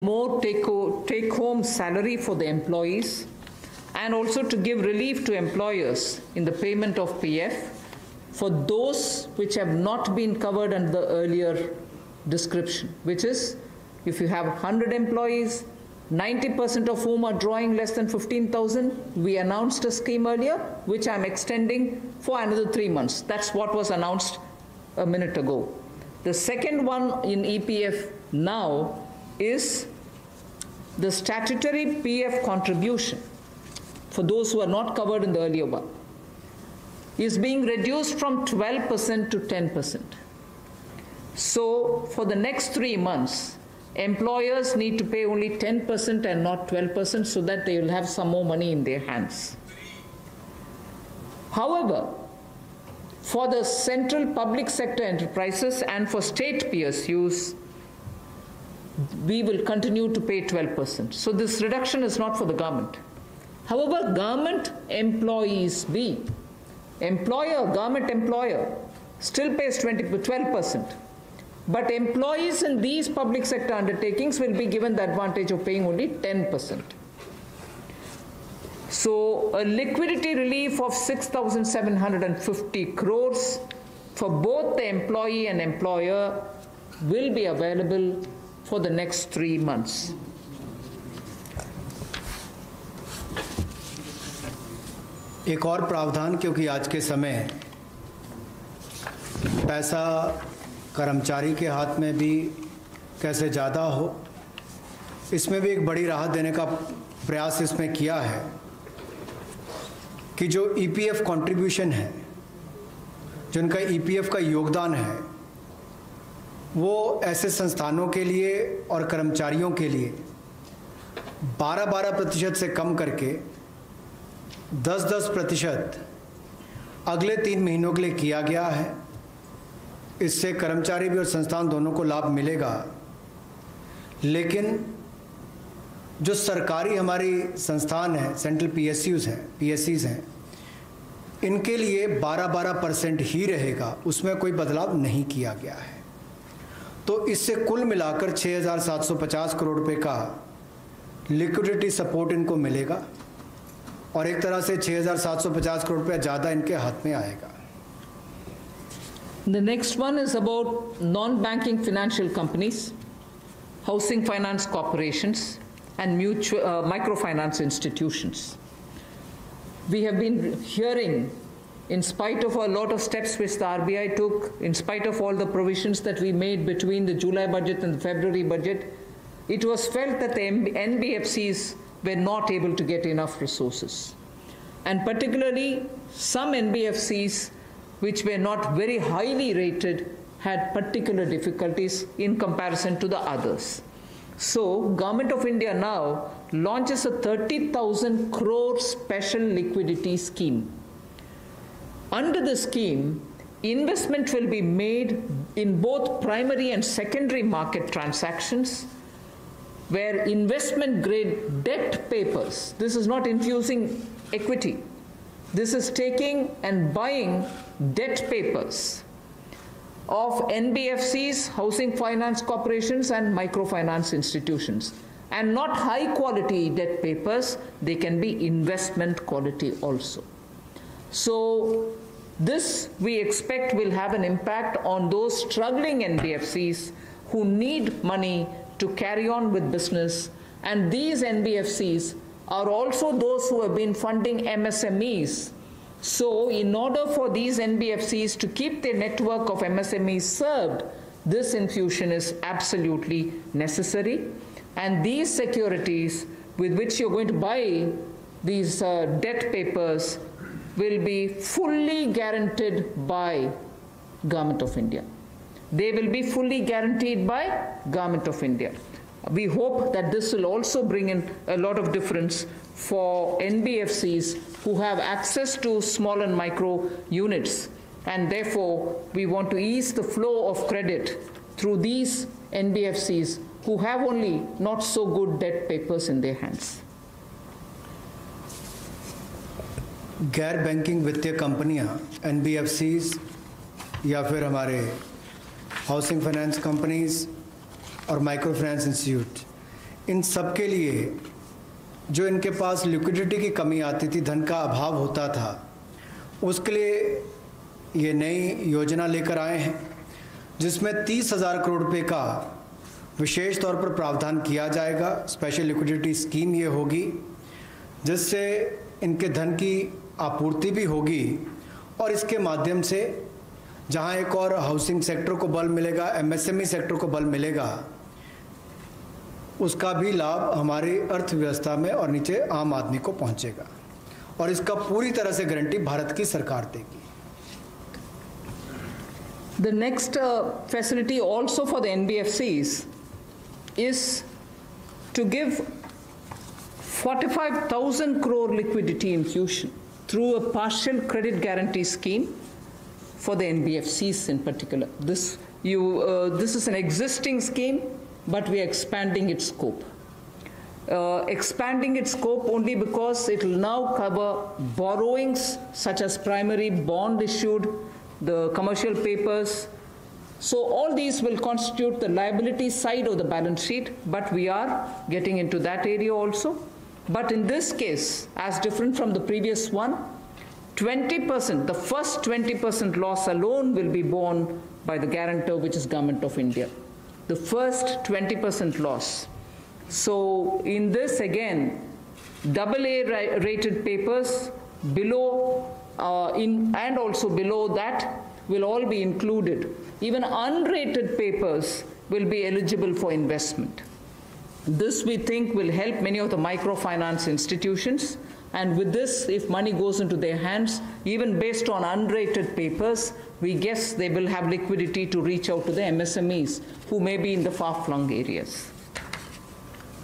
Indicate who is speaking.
Speaker 1: more take-home salary for the employees, and also to give relief to employers in the payment of PF for those which have not been covered under the earlier description, which is if you have 100 employees, 90% of whom are drawing less than 15,000, we announced a scheme earlier, which I'm extending for another 3 months. That's what was announced a minute ago. The second one in EPF now is the statutory PF contribution for those who are not covered in the earlier one is being reduced from 12% to 10%. So for the next 3 months, employers need to pay only 10% and not 12% so that they will have some more money in their hands. However, for the central public sector enterprises and for state PSUs, we will continue to pay 12%. So this reduction is not for the government. However, government employees government employer still pays 12%. But employees in these public sector undertakings will be given the advantage of paying only 10%. So a liquidity relief of 6,750 crores for both the employee and employer will be available for the next 3 months.
Speaker 2: एक और प्रावधान, क्योंकि आज के समय पैसा कर्मचारी के हाथ में भी कैसे ज़्यादा हो, इसमें भी एक बड़ी राहत देने का प्रयास इसमें किया है कि जो ईपीएफ कंट्रीब्यूशन है, जिनका ईपीएफ का योगदान है, वो ऐसे संस्थानों के लिए और कर्मचारियों के लिए 12% से कम करके 10% अगले 3 महीनों के लिए किया गया है। इससे कर्मचारी भी और संस्थान दोनों को लाभ मिलेगा। लेकिन जो सरकारी हमारी संस्थान है, सेंट्रल पीएससीज हैं, इनके लिए 12% ही रहेगा, उसमें कोई बदलाव नहीं किया गया है। तो इससे कुल मिलाकर 6,750 करोड़ रुपए का लिक्विडिटी सपोर्ट इनको मिलेगा और एक तरह से 6,750 करोड़ रुपया ज़्यादा इनके हाथ में आएगा।
Speaker 1: The next one is about non-banking financial companies, housing finance corporations, and microfinance institutions. We have been hearing, in spite of a lot of steps which the RBI took, in spite of all the provisions that we made between the July budget and the February budget, it was felt that the NBFCs were not able to get enough resources. And particularly some NBFCs which were not very highly rated had particular difficulties in comparison to the others. So Government of India now launches a 30,000 crore special liquidity scheme. Under the scheme, investment will be made in both primary and secondary market transactions where investment grade debt papers, this is not infusing equity, this is taking and buying debt papers of NBFCs, housing finance corporations, and microfinance institutions. And not high quality debt papers, they can be investment quality also. So this we expect will have an impact on those struggling NBFCs who need money to carry on with business. And these NBFCs are also those who have been funding MSMEs. So in order for these NBFCs to keep their network of MSMEs served, this infusion is absolutely necessary. And these securities with which you're going to buy these debt papers will be fully guaranteed by Government of India. They will be fully guaranteed by Government of India. We hope that this will also bring in a lot of difference for NBFCs who have access to small and micro units, and therefore we want to ease the flow of credit through these NBFCs who have only not so good debt papers in their hands.
Speaker 2: गैर banking वित्तीय कंपनियां, NBFCs या फिर हमारे housing finance companies और micro finance institute, इन सब के लिए जो इनके पास लिक्विडिटी की कमी आती थी, धन का अभाव होता था, उसके लिए ये नई योजना लेकर आए हैं जिसमें 30,000 करोड़ रुपए का विशेष तौर पर प्रावधान किया जाएगा। स्पेशल लिक्विडिटी स्कीम ये होगी जिससे इनके धन की आपूर्ति भी होगी और इसके माध्यम से जहां एक और हाउसिंग सेक्टर को बल मिलेगा, एमएसएमई सेक्टर को बल मिलेगा, उसका भी लाभ हमारी अर्थव्यवस्था में और नीचे आम आदमी को पहुंचेगा और इसका पूरी तरह से गारंटी भारत की सरकार देगी।
Speaker 1: The next facility also for the NBFCs is to give 45,000 crore liquidity infusion through a partial credit guarantee scheme for the NBFCs in particular. This is an existing scheme, but we are expanding its scope. Expanding its scope only because it will now cover borrowings such as primary bond issued, the commercial papers. So all these will constitute the liability side of the balance sheet, but we are getting into that area also. But in this case, as different from the previous one, 20%, the first 20% loss alone will be borne by the guarantor, which is Government of India. The first 20% loss. So in this again, AA rated papers below and also below that will all be included. Even unrated papers will be eligible for investment. This we think will help many of the microfinance institutions, and with this, if money goes into their hands, even based on unrated papers, we guess they will have liquidity to reach out to the MSMEs who may be in the far-flung areas.